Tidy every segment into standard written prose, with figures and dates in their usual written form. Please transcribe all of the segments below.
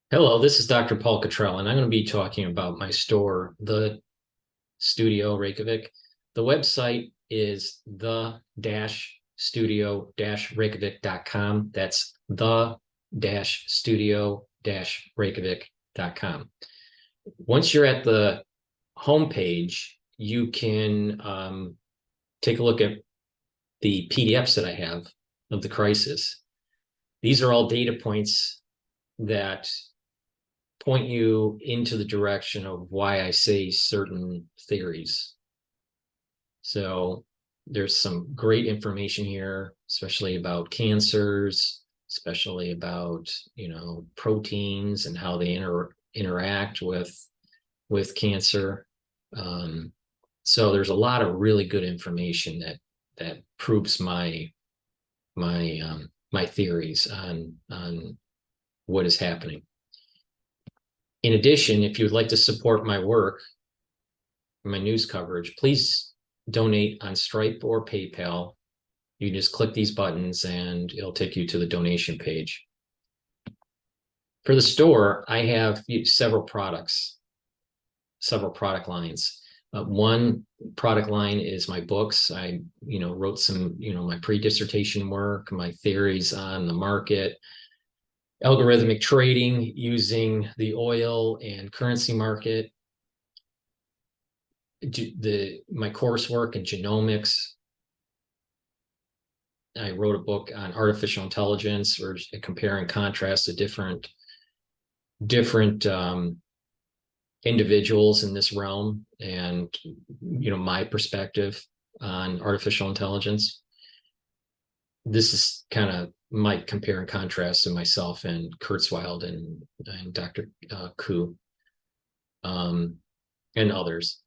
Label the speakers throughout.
Speaker 1: Hello, this is Dr. Paul Cottrell, and I'm going to be talking about my store, the Studio Reykjavik. The website is the-studio-reykjavik.com. That's the-studio-reykjavik.com. Once you're at the homepage, you can take a look at the PDFs that I have of the crisis. These are all data points that point you into the direction of why I say certain theories. So there's some great information here, especially about cancers, especially about, proteins and how they interact with cancer. So there's a lot of really good information that proves my theories on what is happening. In addition, if you would like to support my work, my news coverage, please donate on Stripe or PayPal. You just click these buttons and it'll take you to the donation page. For the store, I have several product lines. One product line is my books. I, wrote some, my pre-dissertation work, my theories on the market, algorithmic trading using the oil and currency market, my coursework in genomics. I wrote a book on artificial intelligence, or compare and contrast the different individuals in this realm, and my perspective on artificial intelligence. This is kind of my compare and contrast to myself and Kurzweil and Dr. Koo, and others.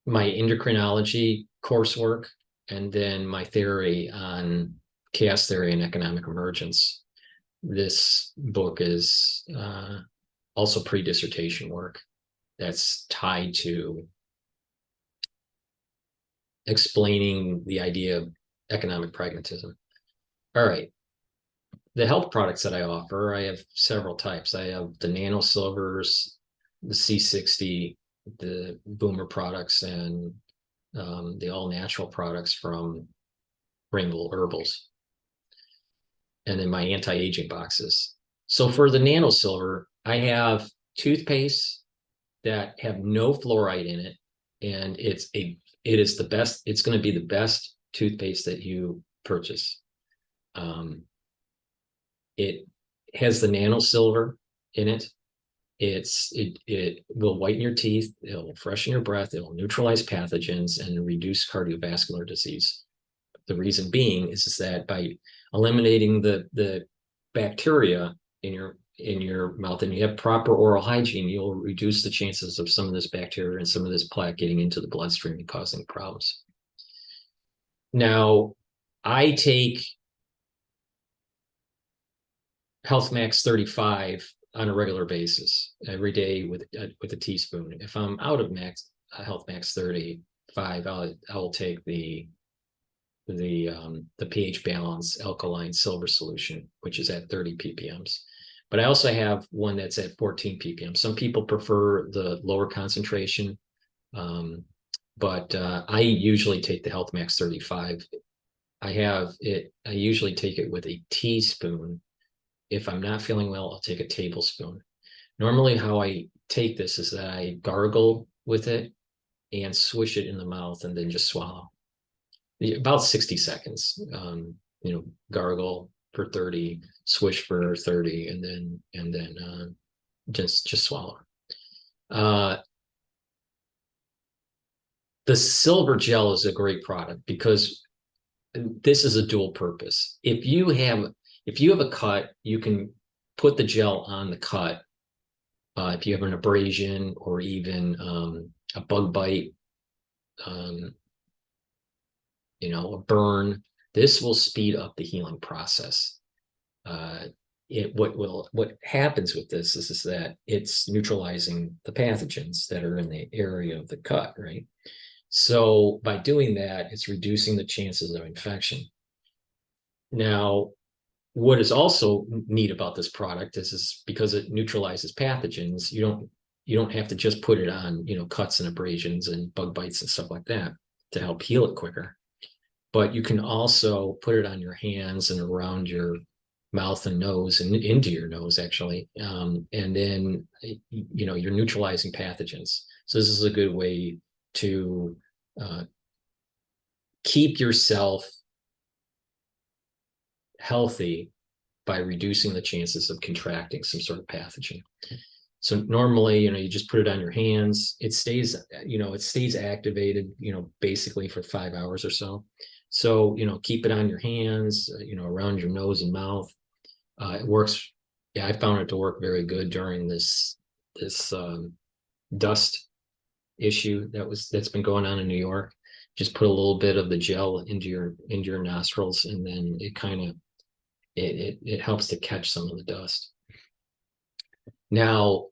Speaker 1: My endocrinology coursework, and then my theory on chaos theory and economic emergence. This book is also pre-dissertation work that's tied to explaining the idea of economic pragmatism. All right. The health products that I offer, I have several types. I have the nano silvers, the C60, the boomer products, and the all natural products from Rainbow Herbals, and then my anti-aging boxes. So for the nano silver, I have toothpaste that have no fluoride in it, and it is the best. It's going to be the best toothpaste that you purchase. It has the nano silver in it. It will whiten your teeth, it'll freshen your breath, it'll neutralize pathogens and reduce cardiovascular disease. The reason being is that by eliminating the bacteria in your mouth, and you have proper oral hygiene, you'll reduce the chances of some of this bacteria and some of this plaque getting into the bloodstream and causing problems. Now, I take Health Max 35 on a regular basis every day with a teaspoon. If I'm out of Health Max 35, I will take the pH balance alkaline silver solution, which is at 30 ppms. But I also have one that's at 14 ppm. Some people prefer the lower concentration, but I usually take the Health Max 35. I usually take it with a teaspoon. If I'm not feeling well, I'll take a tablespoon. Normally, how I take this is that I gargle with it and swish it in the mouth and then just swallow. About 60 seconds. Gargle for 30, swish for 30, and then just swallow. The silver gel is a great product because this is a dual purpose. If you have a cut, you can put the gel on the cut. If you have an abrasion or even a bug bite, a burn, this will speed up the healing process. What happens with this is that it's neutralizing the pathogens that are in the area of the cut, right? So by doing that, it's reducing the chances of infection. Now, what is also neat about this product is because it neutralizes pathogens, you don't have to just put it on, cuts and abrasions and bug bites and stuff like that to help heal it quicker. But you can also put it on your hands and around your mouth and nose and into your nose, actually. And then, you're neutralizing pathogens. So this is a good way to keep yourself healthy by reducing the chances of contracting some sort of pathogen. So normally, you just put it on your hands. It stays activated, basically for 5 hours or so. So, keep it on your hands, around your nose and mouth. It works. Yeah, I found it to work very good during this dust issue that's been going on in New York. Just put a little bit of the gel into your nostrils, and then it kind of it helps to catch some of the dust. Now,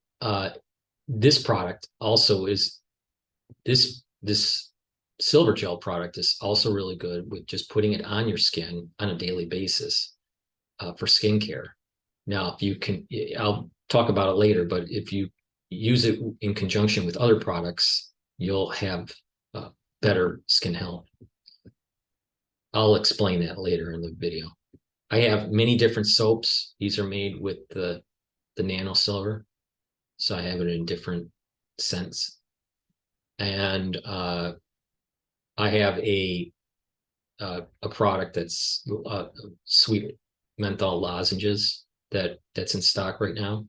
Speaker 1: this product also is this silver gel product is also really good with just putting it on your skin on a daily basis for skincare. Now, if you can, I'll talk about it later, but if you use it in conjunction with other products, you'll have better skin health. I'll explain that later in the video. I have many different soaps. These are made with the nano silver, so I have it in different scents. And I have a product that's sweet menthol lozenges that's in stock right now.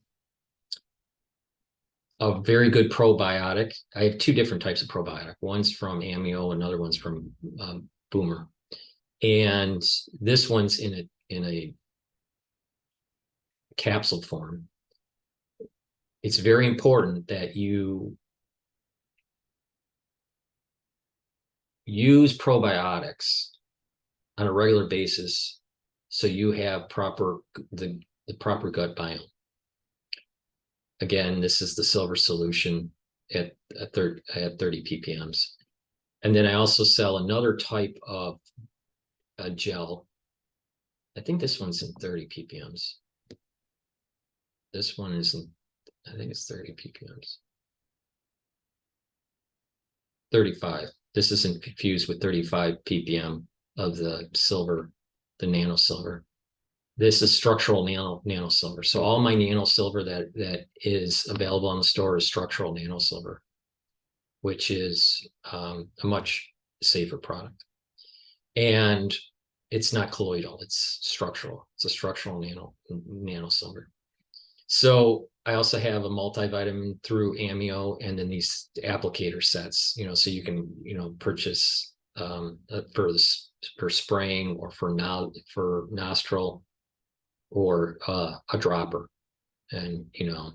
Speaker 1: A very good probiotic. I have two different types of probiotic. One's from Amio, another one's from Boomer. And this one's in a capsule form. It's very important that you use probiotics on a regular basis so you have the proper gut biome. Again, this is the silver solution at 30 ppms. And then I also sell another type of a gel. I think this one's in 30 ppms. This one isn't, I think it's 30 ppms. 35. This is infused with 35 ppm of the silver, the nano silver. This is structural nano silver. So all my nano silver that is available on the store is structural nano silver, which is a much safer product. And it's not colloidal, it's structural. It's a structural nano silver. So I also have a multivitamin through Amio, and then these applicator sets, so you can, purchase for spraying or for nostril or a dropper, and you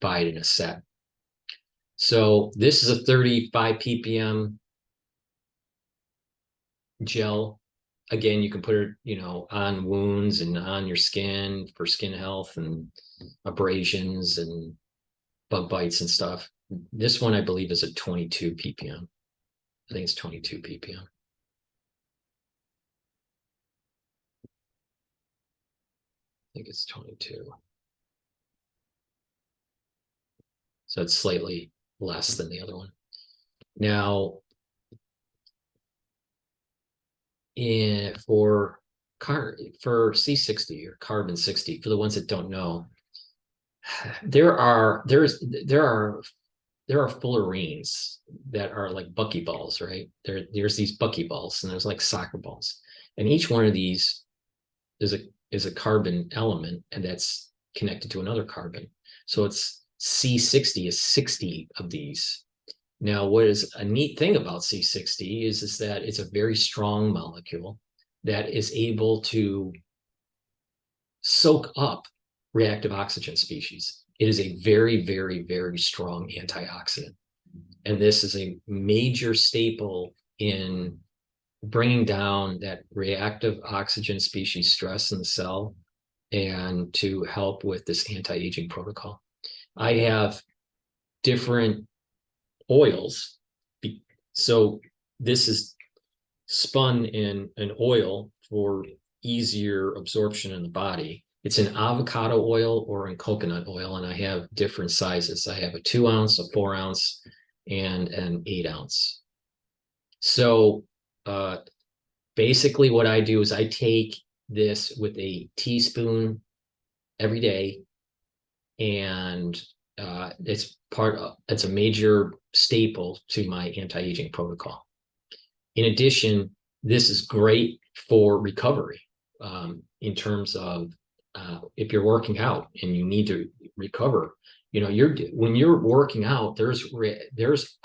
Speaker 1: buy it in a set. So this is a 35 ppm gel. Again, you can put it, on wounds and on your skin for skin health and abrasions and bug bites and stuff. This one, I believe, is a 22 ppm. I think it's 22 ppm. I think it's 22. So it's slightly less than the other one. Now, for C60 or carbon 60, for the ones that don't know, there are fullerenes that are like buckyballs, right? There's these buckyballs, and there's like soccer balls, and each one of these is a carbon element, and that's connected to another carbon. So it's C60 is 60 of these. Now, what is a neat thing about C60 is that it's a very strong molecule that is able to soak up reactive oxygen species. It is a very, very, very strong antioxidant. And this is a major staple in bringing down that reactive oxygen species stress in the cell and to help with this anti-aging protocol. I have different oils. So this is spun in an oil for easier absorption in the body. It's in avocado oil or in coconut oil, and I have different sizes. I have a 2 ounce, a 4 ounce, and an 8 ounce. So basically what I do is I take this with a teaspoon every day, and it's a major staple to my anti-aging protocol. In addition, this is great for recovery in terms of if you're working out and you need to recover. When you're working out, there's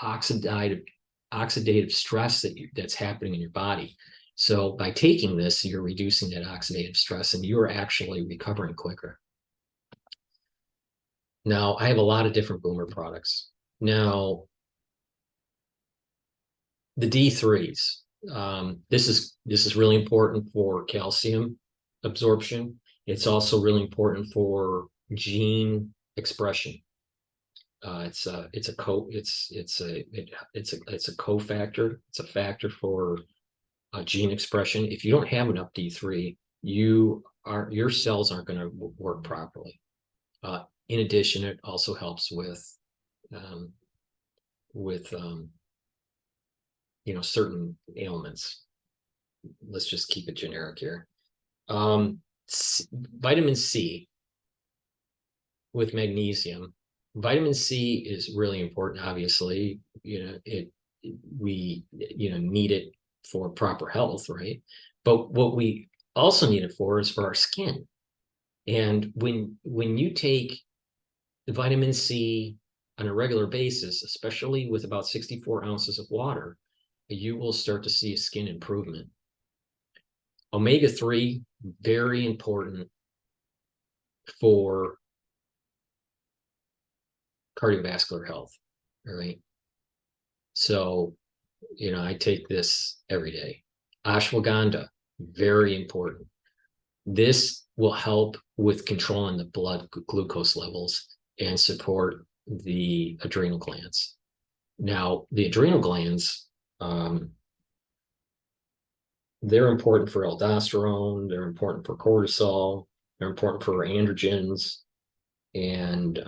Speaker 1: oxidative stress that's happening in your body. So by taking this, you're reducing that oxidative stress, and you're actually recovering quicker. Now, I have a lot of different Boomer products. Now, the D3s. This is really important for calcium absorption. It's also really important for gene expression. It's a cofactor. It's a factor for gene expression. If you don't have enough D3, your cells aren't going to work properly. In addition, it also helps with certain ailments. Let's just keep it generic here. Vitamin C with magnesium. Vitamin C is really important. Obviously, we need it for proper health, right? But what we also need it for is for our skin. And when you take the vitamin C on a regular basis, especially with about 64 ounces of water, you will start to see a skin improvement. Omega-3, very important for cardiovascular health, all right? So, I take this every day. Ashwagandha, very important. This will help with controlling the blood glucose levels and support the adrenal glands. Now, the adrenal glands, they're important for aldosterone, they're important for cortisol, they're important for androgens and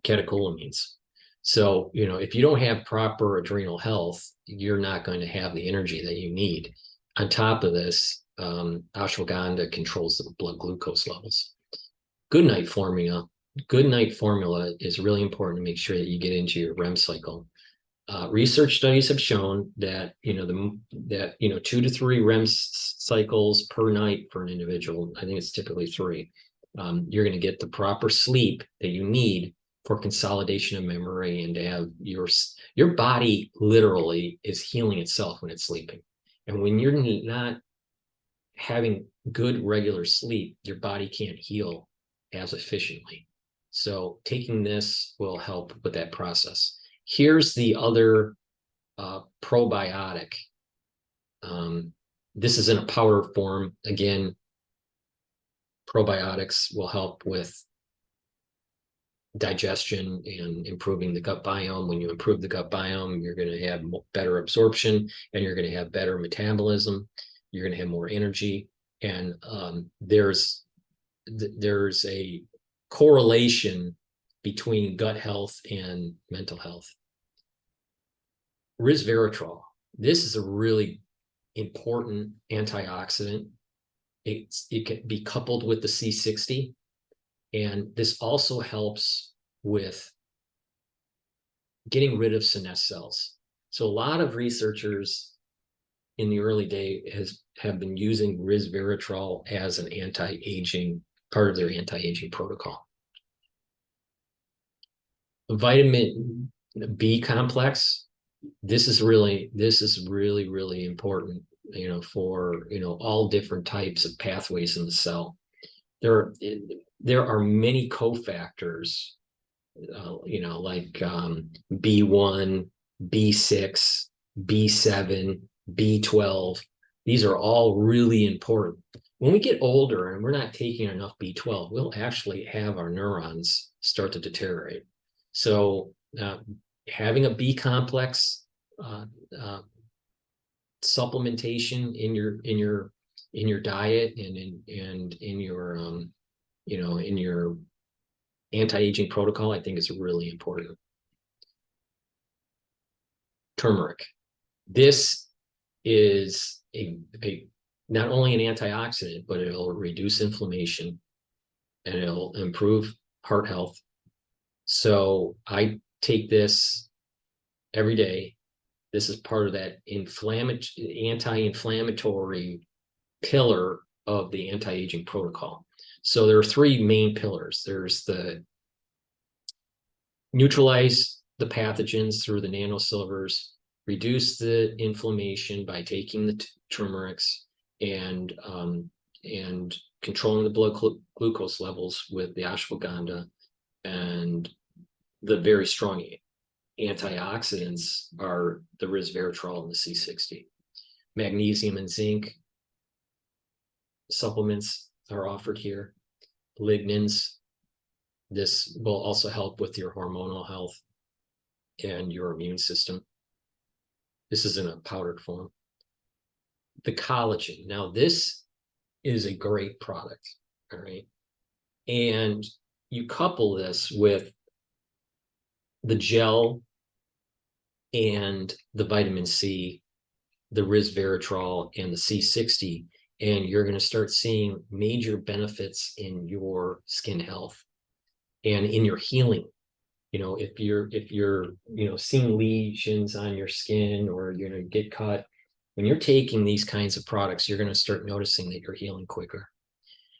Speaker 1: catecholamines. So, if you don't have proper adrenal health, you're not going to have the energy that you need. On top of this, ashwagandha controls the blood glucose levels. Good night formula is really important to make sure that you get into your REM cycle. Research studies have shown that 2 to 3 REM cycles per night for an individual. I think it's typically 3. You're going to get the proper sleep that you need for consolidation of memory, and to have your body literally is healing itself when it's sleeping. And when you're not having good regular sleep, your body can't heal as efficiently. So taking this will help with that process. Here's the other probiotic. This is in a powder form. Again, probiotics will help with digestion and improving the gut biome. When you improve the gut biome, you're going to have better absorption, and you're going to have better metabolism. You're going to have more energy, and there's a correlation between gut health and mental health. Resveratrol. This is a really important antioxidant. It can be coupled with the C60, and this also helps with getting rid of senescent cells. So a lot of researchers in the early days have been using resveratrol as an anti-aging part of their anti-aging protocol. Vitamin B complex. This is really, really important, for, all different types of pathways in the cell. There are many cofactors, like B1, B6, B7, B12. These are all really important. When we get older and we're not taking enough B12, we'll actually have our neurons start to deteriorate. So having a B complex supplementation in your in your diet and in your in your anti-aging protocol, I think is really important. Turmeric. This is a not only an antioxidant, but it'll reduce inflammation and it'll improve heart health. So I take this every day. This is part of that anti-inflammatory pillar of the anti-aging protocol. So there are three main pillars. There's the neutralize the pathogens through the nanosilvers, reduce the inflammation by taking the turmerics, and controlling the blood glucose levels with the ashwagandha, and the very strong antioxidants are the resveratrol and the C60. Magnesium and zinc supplements are offered here. Lignans. This will also help with your hormonal health and your immune system. This is in a powdered form. The collagen. Now, this is a great product, all right? And you couple this with the gel and the vitamin C, the resveratrol, and the C60, and you're going to start seeing major benefits in your skin health and in your healing. If you're seeing lesions on your skin, or you're going to get cut, when you're taking these kinds of products, you're going to start noticing that you're healing quicker.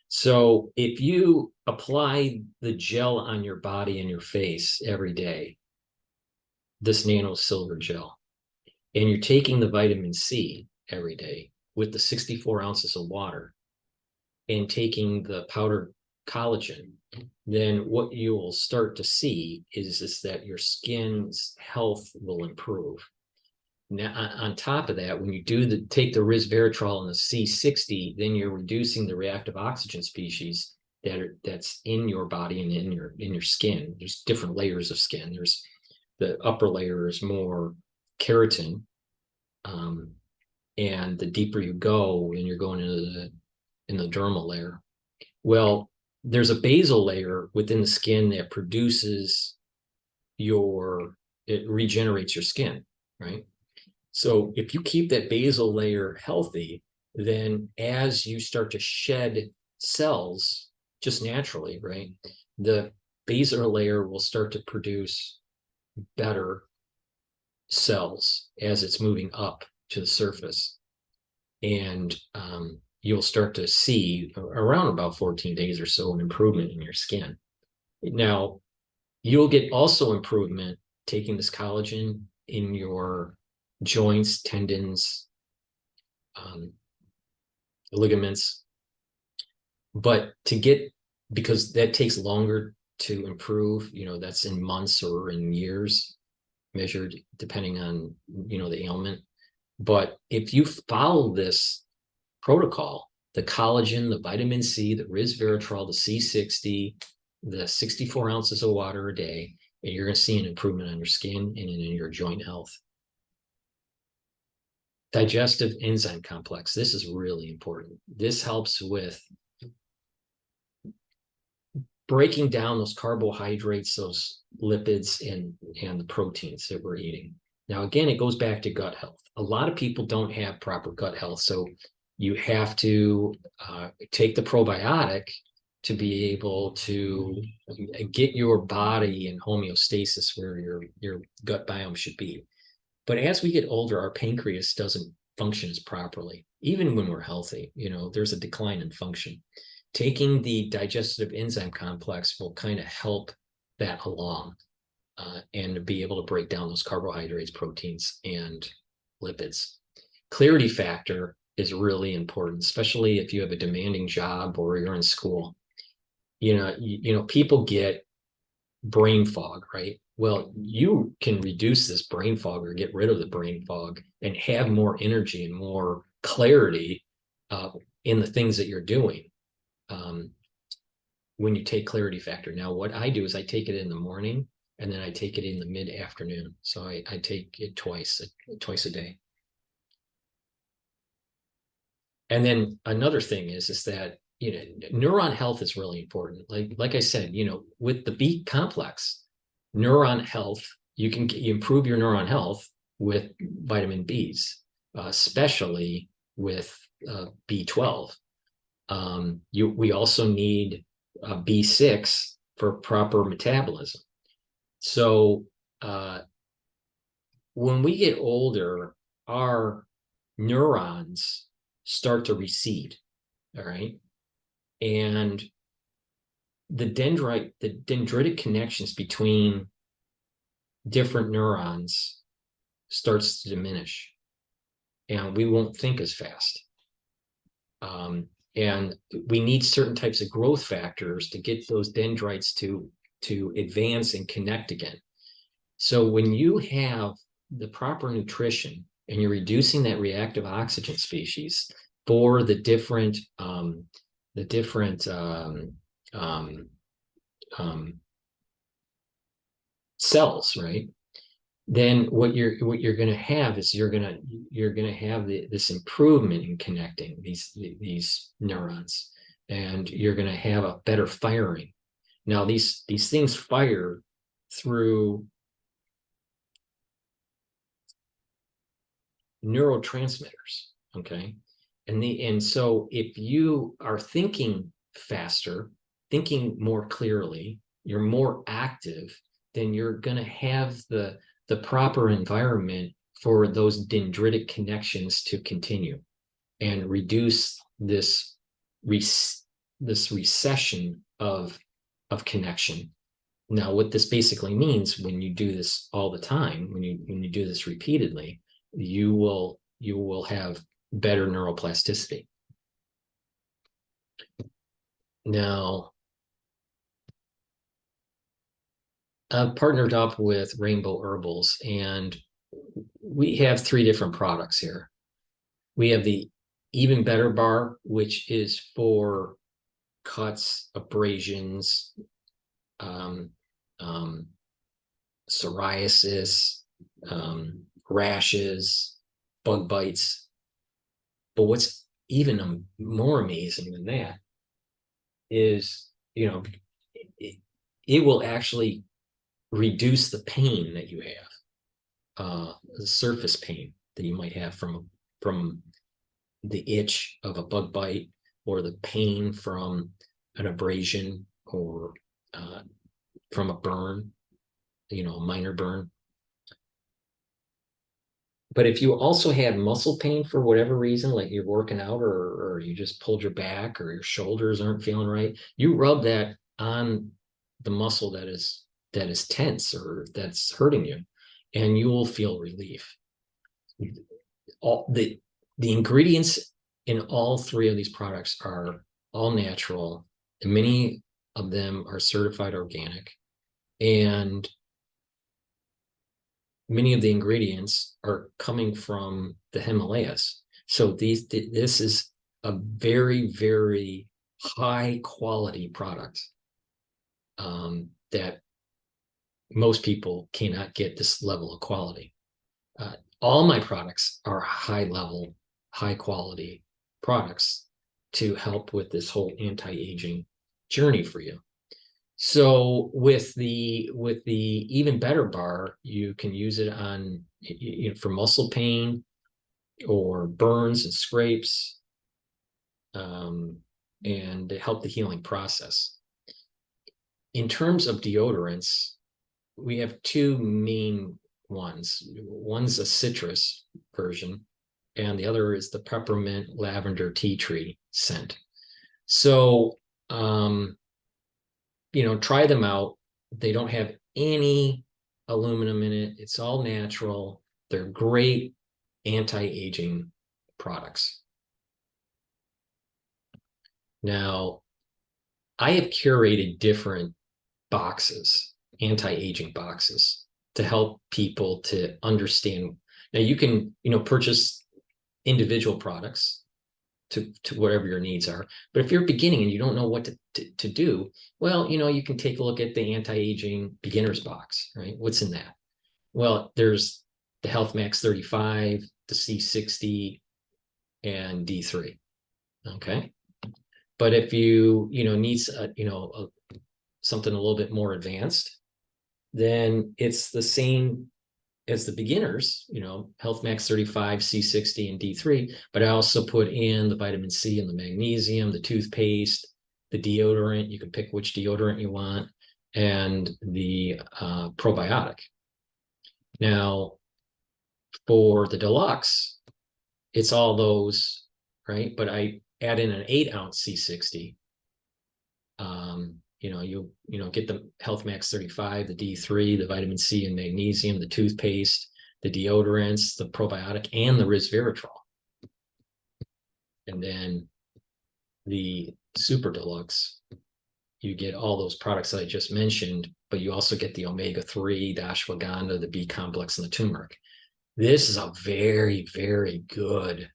Speaker 1: So if you apply the gel on your body and your face every day, this nano silver gel, and you're taking the vitamin C every day with the 64 ounces of water, and taking the powdered collagen, then what you will start to see is that your skin's health will improve. Now, on top of that, when you take the resveratrol and the C60, then you're reducing the reactive oxygen species that's in your body and in your skin. There's different layers of skin. There's the upper layer is more keratin, and the deeper you go, and you're going in the dermal layer. Well, there's a basal layer within the skin that it regenerates your skin, right? So if you keep that basal layer healthy, then as you start to shed cells just naturally, right, the basal layer will start to produce better cells as it's moving up to the surface. And you'll start to see around about 14 days or so an improvement in your skin. Now, you'll get also improvement taking this collagen in your joints, tendons, ligaments. But because that takes longer to improve, that's in months or in years measured depending on, the ailment. But if you follow this protocol, the collagen, the vitamin C, the resveratrol, the C60, the 64 ounces of water a day, and you're going to see an improvement on your skin and in your joint health. Digestive enzyme complex. This is really important. This helps with breaking down those carbohydrates, those lipids, and the proteins that we're eating. Now, again, it goes back to gut health. A lot of people don't have proper gut health, so you have to take the probiotic to be able to get your body in homeostasis where your gut biome should be. But as we get older, our pancreas doesn't function as properly. Even when we're healthy, there's a decline in function. Taking the digestive enzyme complex will kind of help that along, and to be able to break down those carbohydrates, proteins, and lipids. Clarity factor is really important, especially if you have a demanding job or you're in school. People get brain fog, right? Well, you can reduce this brain fog or get rid of the brain fog and have more energy and more clarity in the things that you're doing when you take clarity factor. Now, what I do is I take it in the morning and then I take it in the mid-afternoon. So I take it twice a day. And then another thing is that, neuron health is really important. Like I said, with the B complex, neuron health, you improve your neuron health with vitamin Bs, especially with B12. We also need B6 for proper metabolism. So when we get older, our neurons start to recede. All right. And the dendritic connections between different neurons starts to diminish, and we won't think as fast. And we need certain types of growth factors to get those dendrites to advance and connect again. So when you have the proper nutrition and you're reducing that reactive oxygen species for the different cells, right? Then what you're going to have is you're going to have this improvement in connecting these neurons, and you're going to have a better firing. Now these things fire through neurotransmitters, okay? And so if you are thinking faster, thinking more clearly, you're more active, then you're going to have the proper environment for those dendritic connections to continue and reduce this recession of connection. Now, what this basically means, when you do this all the time, when you do this repeatedly, you will have better neuroplasticity. Now, I've partnered up with Rainbow Herbals, and we have 3 different products here. We have the Even Better Bar, which is for cuts, abrasions, psoriasis, rashes, bug bites. But what's even more amazing than that is, it will actually reduce the pain that you have, the surface pain that you might have from the itch of a bug bite, or the pain from an abrasion, or from a burn, a minor burn. But if you also have muscle pain for whatever reason, like you're working out, or you just pulled your back, or your shoulders aren't feeling right, you rub that on the muscle that is tense or that's hurting you, and you will feel relief. All the ingredients in all 3 of these products are all natural, and many of them are certified organic, and many of the ingredients are coming from the Himalayas. So this is a very, very high quality product, that most people cannot get this level of quality. All my products are high level, high quality products to help with this whole anti-aging journey for you. So with the Even Better Bar, you can use it on, for muscle pain or burns and scrapes, and to help the healing process. In terms of deodorants, we have 2 main ones. One's a citrus version, and the other is the peppermint lavender tea tree scent. So try them out. They don't have any aluminum in it. It's all natural. They're great anti-aging products. Now, I have curated different boxes, anti-aging boxes, to help people to understand. Now, you can, purchase individual products to whatever your needs are. But if you're beginning and you don't know what to do, well, you can take a look at the anti-aging beginners box, right? What's in that? Well, there's the Health Max 35, the C60, and D3. Okay. But if you need something a little bit more advanced, then it's the same as the beginners, Health Max 35, C60, and D3. But I also put in the vitamin C and the magnesium, the toothpaste, the deodorant. You can pick which deodorant you want, and the probiotic. Now, for the deluxe, it's all those, right? But I add in an 8-ounce C60. You get the Health Max 35, the D3, the vitamin C and magnesium, the toothpaste, the deodorants, the probiotic, and the resveratrol. And then the super deluxe, you get all those products that I just mentioned, but you also get the omega-3, the ashwagandha, the B complex, and the turmeric. This is a very, very good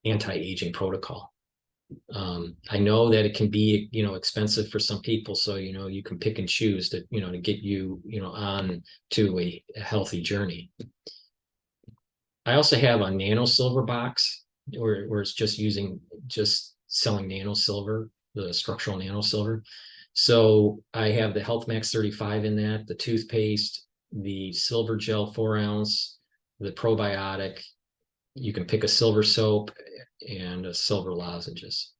Speaker 1: anti-aging protocol. I know that it can be, expensive for some people. So, you can pick and choose to get you, on to a healthy journey. I also have a nano silver box where it's just selling nano silver, the structural nano silver. So I have the Health Max 35 in that, the toothpaste, the silver gel 4-ounce, the probiotic. You can pick a silver soap and a silver lozenges.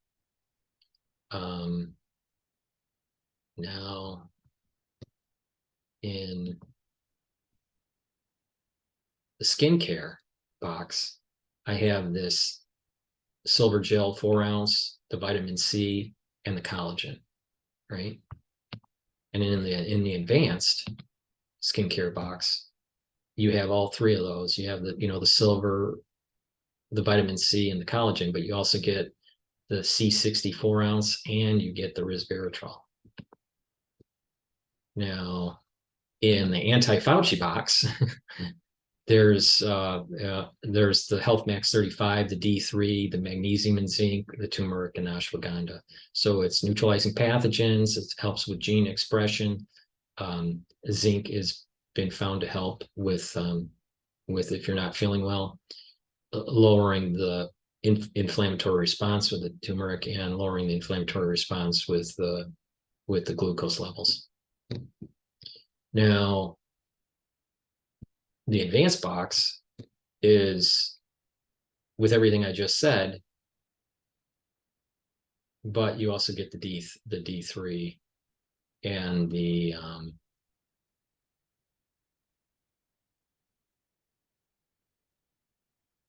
Speaker 1: Now in the skincare box, I have this silver gel 4-ounce, the vitamin C, and the collagen, right? And in the advanced skincare box, you have all three of those. You have the silver, the vitamin C, and the collagen, but you also get the C60 4-ounce, and you get the resveratrol. Now, in the anti-Fauci box, there's the Health Max 35, the D3, the magnesium and zinc, the turmeric, and ashwagandha. So it's neutralizing pathogens. It helps with gene expression. Zinc has been found to help with if you're not feeling well, lowering the inflammatory response with the turmeric, and lowering the inflammatory response with the glucose levels. Now, the advanced box is with everything I just said, but you also get the D3 and the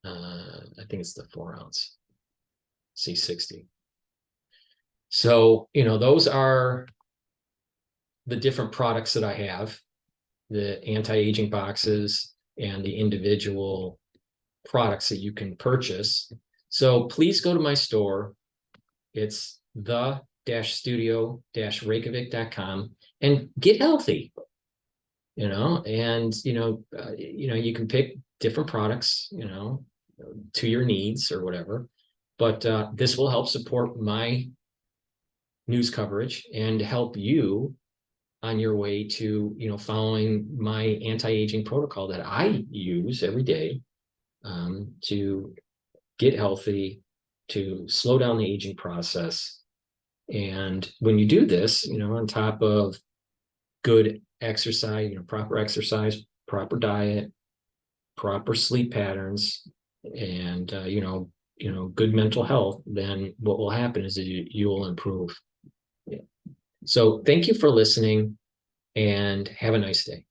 Speaker 1: I think it's the 4-ounce C60. So, those are the different products that I have, the anti-aging boxes and the individual products that you can purchase. So please go to my store. It's the-studio-reykjavik.com and get healthy, and, you can pick different products, to your needs or whatever. But this will help support my news coverage and help you on your way to, following my anti-aging protocol that I use every day to get healthy, to slow down the aging process. And when you do this, on top of good exercise, proper diet, proper sleep patterns, and good mental health, then what will happen is that you will improve. Yeah. So thank you for listening, and have a nice day.